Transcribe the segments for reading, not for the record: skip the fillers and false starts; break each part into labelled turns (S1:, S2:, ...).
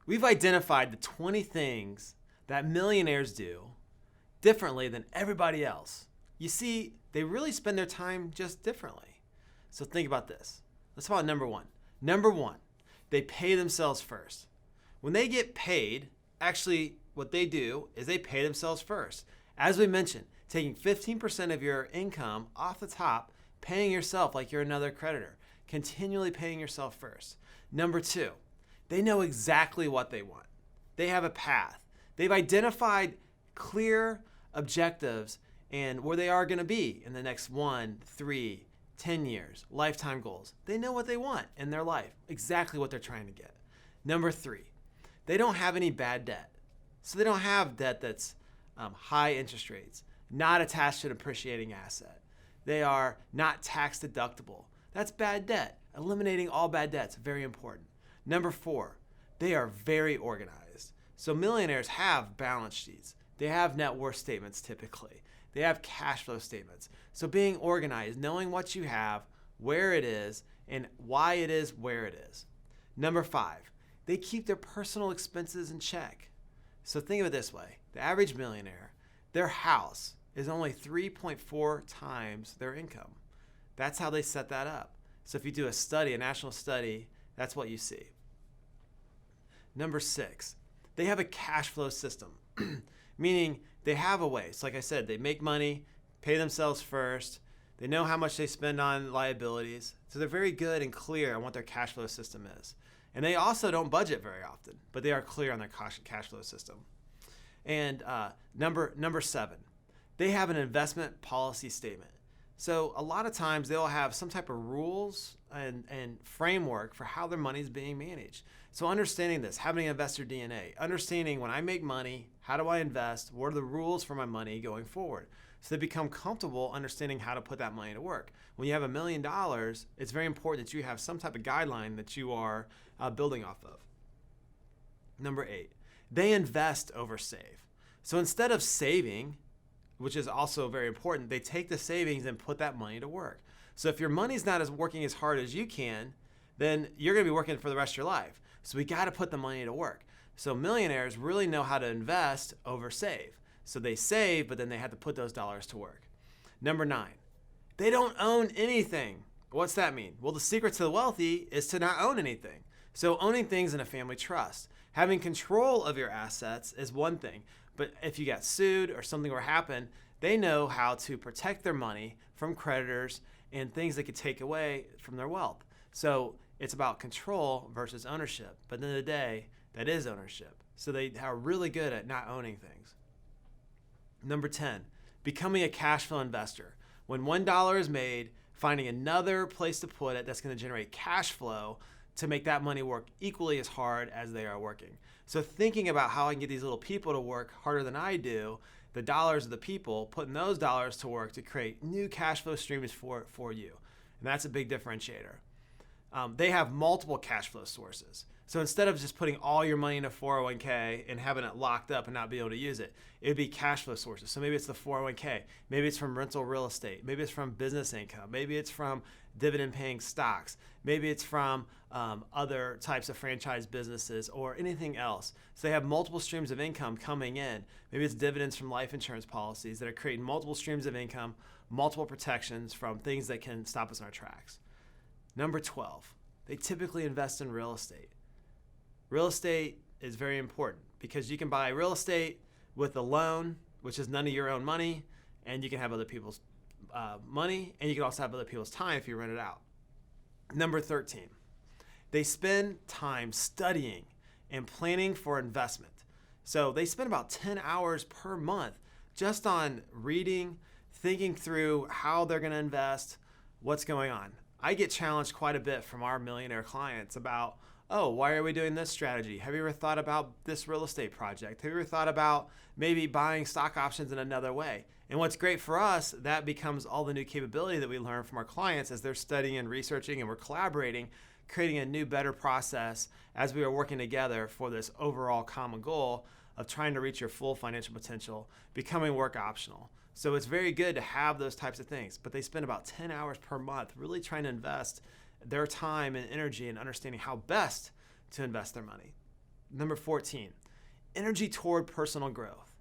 S1: We've identified the 20 things that millionaires do differently than everybody else. You see, they really spend their time just differently. So think about this. Let's talk about number one. Number one, they pay themselves first. When they get paid, actually what they do is they pay themselves first. As we mentioned, taking 15% of your income off the top, paying yourself like you're another creditor, continually paying yourself first. Number two, they know exactly what they want. They have a path. They've identified clear objectives and where they are going to be in the next 1, 3, 10 years, lifetime goals. They know what they want in their life, exactly what they're trying to get. Number three, they don't have any bad debt. So they don't have debt that's high interest rates, not attached to an appreciating asset. They are not tax deductible. That's bad debt. Eliminating all bad debts, very important. Number four, they are very organized. So millionaires have balance sheets. They have net worth statements typically. They have cash flow statements. So being organized, knowing what you have, where it is, and why it is where it is. Number five, they keep their personal expenses in check. So think of it this way. The average millionaire, their house is only 3.4 times their income. That's how they set that up. So if you do a study, a national study, that's what you see. Number six, they have a cash flow system, meaning they have a way. So like I said, they make money, pay themselves first. They know how much they spend on liabilities. So they're very good and clear on what their cash flow system is. And they also don't budget very often, but they are clear on their cash flow system. And number seven, they have an investment policy statement. So a lot of times they'll have some type of rules and framework for how their money is being managed. So understanding this, having investor DNA, understanding when I make money, how do I invest? What are the rules for my money going forward? So they become comfortable understanding how to put that money to work. When you have $1 million, it's very important that you have some type of guideline that you are building off of. Number eight, they invest over save. So instead of saving, which is also very important, they take the savings and put that money to work. So if your money's not working as hard as you can, then you're going to be working for the rest of your life. So we got to put the money to work. So millionaires really know how to invest over save. So they save, but then they have to put those dollars to work. Number nine, they don't own anything. What's that mean? Well, the secret to the wealthy is to not own anything. So owning things in a family trust, having control of your assets is one thing. But if you got sued or something were to happen, they know how to protect their money from creditors and things that could take away from their wealth. So it's about control versus ownership. But at the end of the day, that is ownership. So they are really good at not owning things. Number 10, becoming a cash flow investor. When $1 is made, finding another place to put it that's going to generate cash flow to make that money work equally as hard as they are working. So thinking about how I can get these little people to work harder than I do, the dollars of the people, putting those dollars to work to create new cash flow streams for you. And that's a big differentiator. They have multiple cash flow sources. So instead of just putting all your money in a 401k and having it locked up and not be able to use it, it would be cash flow sources. So maybe it's the 401k, maybe it's from rental real estate, maybe it's from business income, maybe it's from dividend paying stocks, maybe it's from other types of franchise businesses or anything else. So they have multiple streams of income coming in. Maybe it's dividends from life insurance policies that are creating multiple streams of income, multiple protections from things that can stop us in our tracks. Number 12, they typically invest in real estate. Real estate is very important because you can buy real estate with a loan, which is none of your own money, and you can have other people's money, and you can also have other people's time if you rent it out. Number 13, they spend time studying and planning for investment. So they spend about 10 hours per month just on reading, thinking through how they're going to invest, what's going on. I get challenged quite a bit from our millionaire clients about, oh, why are we doing this strategy? Have you ever thought about this real estate project? Have you ever thought about maybe buying stock options in another way? And what's great for us, that becomes all the new capability that we learn from our clients as they're studying and researching and we're collaborating, creating a new, better process as we are working together for this overall common goal of trying to reach your full financial potential, becoming work optional. So it's very good to have those types of things, but they spend about 10 hours per month really trying to invest their time and energy in understanding how best to invest their money. Number 14, energy toward personal growth.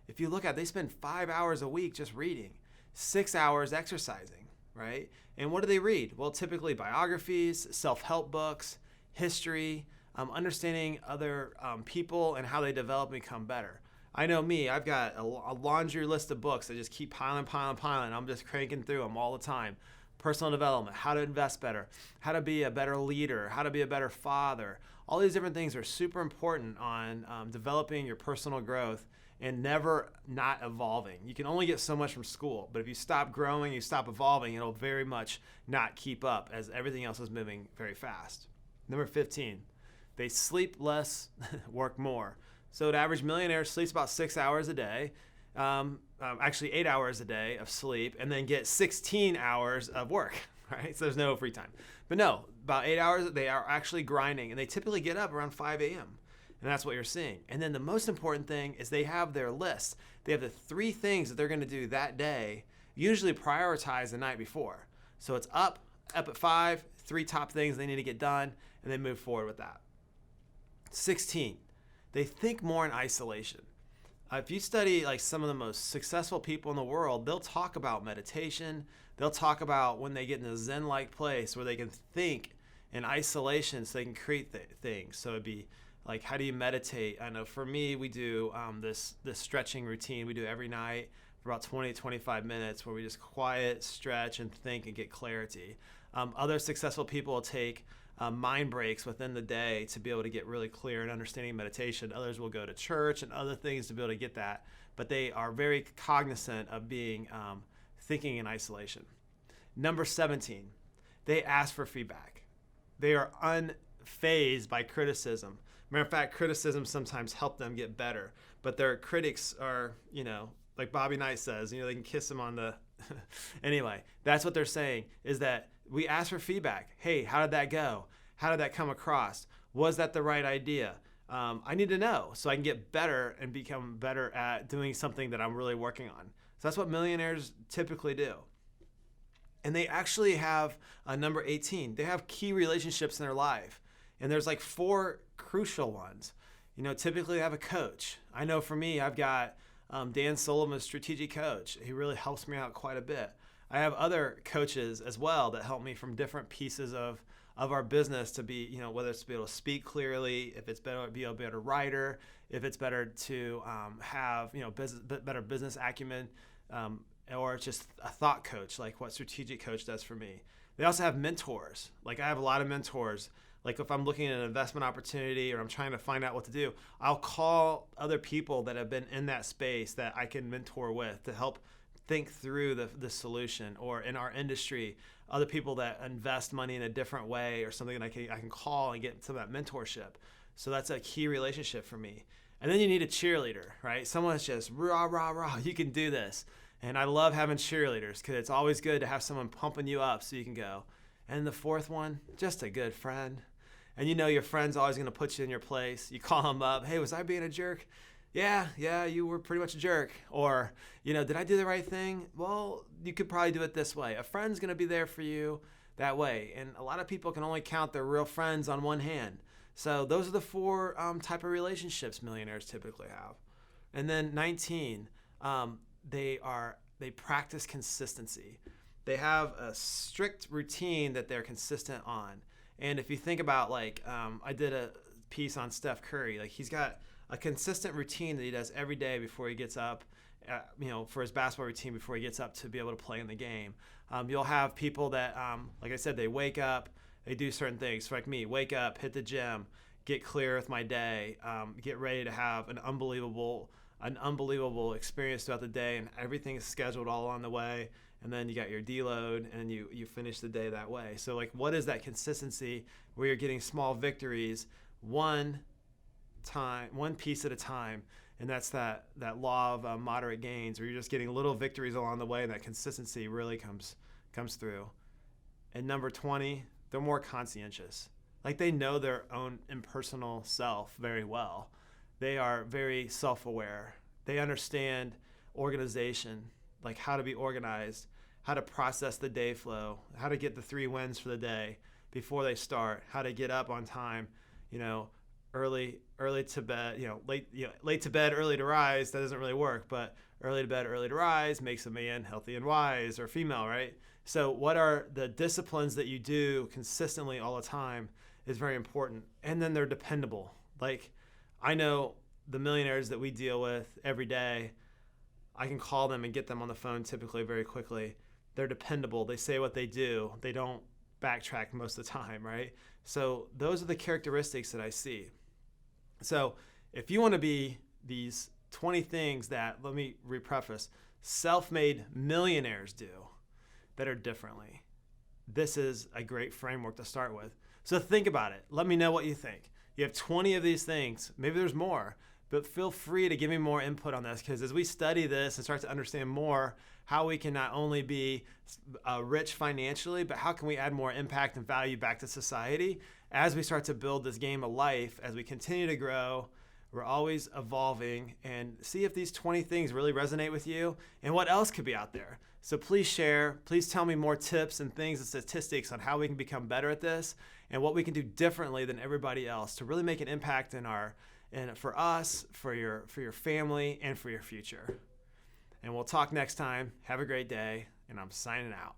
S1: If you look at it, they spend 5 hours a week just reading, 6 hours exercising, right? And what do they read? Well, typically biographies, self-help books, history, understanding other people and how they develop and become better. I know me, I've got a laundry list of books that just keep piling. I'm just cranking through them all the time. Personal development, how to invest better, how to be a better leader, how to be a better father. All these different things are super important on developing your personal growth and never not evolving. You can only get so much from school, but if you stop growing, you stop evolving, it'll very much not keep up as everything else is moving very fast. Number 15, they sleep less, work more. So an average millionaire sleeps about 6 hours a day, actually 8 hours a day of sleep, and then get 16 hours of work, right? So there's no free time. But no, about 8 hours, they are actually grinding, and they typically get up around 5 a.m., and that's what you're seeing. And then the most important thing is they have their list. They have the 3 things that they're going to do that day, usually prioritized the night before. So it's up at 5, 3 top things they need to get done, and they move forward with that. 16, they think more in isolation. If you study like some of the most successful people in the world, they'll talk about meditation. They'll talk about when they get in a Zen-like place where they can think in isolation so they can create things. So it'd be like, how do you meditate? I know for me, we do this stretching routine we do every night for about 20, 25 minutes where we just quiet, stretch, and think and get clarity. Other successful people will take mind breaks within the day to be able to get really clear in understanding meditation. Others will go to church and other things to be able to get that. But they are very cognizant of being thinking in isolation. Number 17, they ask for feedback. They are unfazed by criticism. Matter of fact, criticism sometimes help them get better. But their critics are, like Bobby Knight says, they can kiss them on the... Anyway, that's what they're saying, is that we ask for feedback. Hey, how did that go? How did that come across? Was that the right idea? I need to know so I can get better and become better at doing something that I'm really working on. So that's what millionaires typically do. And they actually have number 18. They have key relationships in their life. And there's like 4 crucial ones. Typically I have a coach. I know for me, I've got Dan Sullivan's strategic coach. He really helps me out quite a bit. I have other coaches as well that help me from different pieces of our business to be, whether it's to be able to speak clearly, if it's better to be a better writer, if it's better to have, better business acumen, or just a thought coach, like what strategic coach does for me. They also have mentors. Like I have a lot of mentors. Like if I'm looking at an investment opportunity or I'm trying to find out what to do, I'll call other people that have been in that space that I can mentor with to help think through the solution. Or in our industry, other people that invest money in a different way or something that I can call and get some of that mentorship. So that's a key relationship for me. And then you need a cheerleader, right? Someone that's just rah, rah, rah, you can do this. And I love having cheerleaders because it's always good to have someone pumping you up so you can go. And the 4th one, just a good friend. And your friend's always going to put you in your place. You call them up. Hey, was I being a jerk? Yeah, you were pretty much a jerk. Or, did I do the right thing? Well, you could probably do it this way. A friend's going to be there for you that way. And a lot of people can only count their real friends on one hand. So those are the 4 type of relationships millionaires typically have. And then 19, they practice consistency. They have a strict routine that they're consistent on. And if you think about I did a piece on Steph Curry, like he's got a consistent routine that he does every day before he gets up, for his basketball routine before he gets up to be able to play in the game. You'll have people that, like I said, they wake up, they do certain things. So like me, wake up, hit the gym, get clear with my day, get ready to have an unbelievable experience throughout the day, and everything is scheduled all on the way. And then you got your deload and you finish the day that way. So like, what is that consistency where you're getting small victories one piece at a time? And that's that law of moderate gains, where you're just getting little victories along the way, and that consistency really comes through. And number 20, they're more conscientious. Like they know their own impersonal self very well. They are very self-aware. They understand organization, like how to be organized, how to process the day flow, how to get the 3 wins for the day before they start, how to get up on time, early to bed, late to bed, early to rise. That doesn't really work, but early to bed, early to rise makes a man healthy and wise, or female, right? So what are the disciplines that you do consistently all the time is very important. And then they're dependable. Like, I know the millionaires that we deal with every day, I can call them and get them on the phone typically very quickly. They're dependable. They say what they do. They don't backtrack most of the time, right? So those are the characteristics that I see. So if you want to be these 20 things that, let me repreface, self-made millionaires do that are differently, this is a great framework to start with. So think about it. Let me know what you think. You have 20 of these things. Maybe there's more, but feel free to give me more input on this, because as we study this and start to understand more how we can not only be rich financially, but how can we add more impact and value back to society as we start to build this game of life, as we continue to grow. We're always evolving, and see if these 20 things really resonate with you and what else could be out there. So please share. Please tell me more tips and things and statistics on how we can become better at this and what we can do differently than everybody else to really make an impact for us, for your family, and for your future. And we'll talk next time. Have a great day, and I'm signing out.